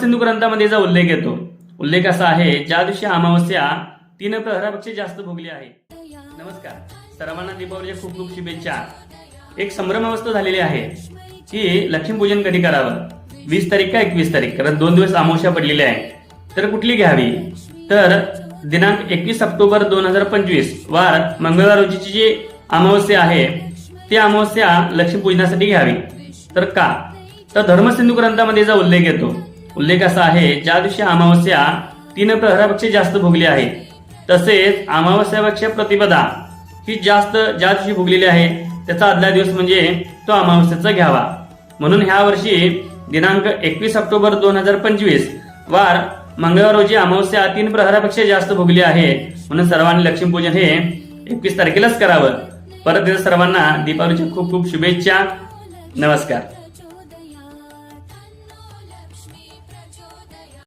धर्मसिंधू ग्रंथामध्ये जो उल्लेख येतो, उल्लेख असा आहे, ज्या दिवशी अमावस्या 3 प्रहरापेक्षा जास्त भोगली आहे. नमस्कार सर्वांना, दीपावलीच्या खूप खूप शुभेच्छा. एक संभ्रम अवस्था झालेली आहे की लक्ष्मीपूजन कधी करावं, 20 तारीख का 21 तारीख, कारण 2 दिवस अमावस्या पडलेली आहे, तर कुठली घ्यावी. तर दिनांक 21 ऑक्टोबर 2025 वार मंगळवार रोजीची जी अमावस्या आहे ती अमावस्या लक्ष्मीपूजनासाठी घ्यावी. तर का, तर धर्मसिंधू ग्रंथामध्ये जो उल्लेख येतो, उल्लेख असा आहे, ज्या दिवशी अमावस्या 3 प्रहरापेक्षा जास्त भोगली आहे, तसेच अमावस्यापेक्षा प्रतिपदा ही जास्त ज्या दिवशी भोगलेली आहे त्याचा आदला दिवस म्हणजे तो अमावस्याचा घ्यावा. म्हणून ह्या वर्षी दिनांक 21 ऑक्टोबर 2025 वार मंगळवार रोजी अमावस्या 3 प्रहरापेक्षा जास्त भोगली आहे, म्हणून सर्वांनी लक्ष्मीपूजन हे 21 तारखेलाच करावं. परत सर्वांना दीपावलीच्या खूप खूप शुभेच्छा. नमस्कार.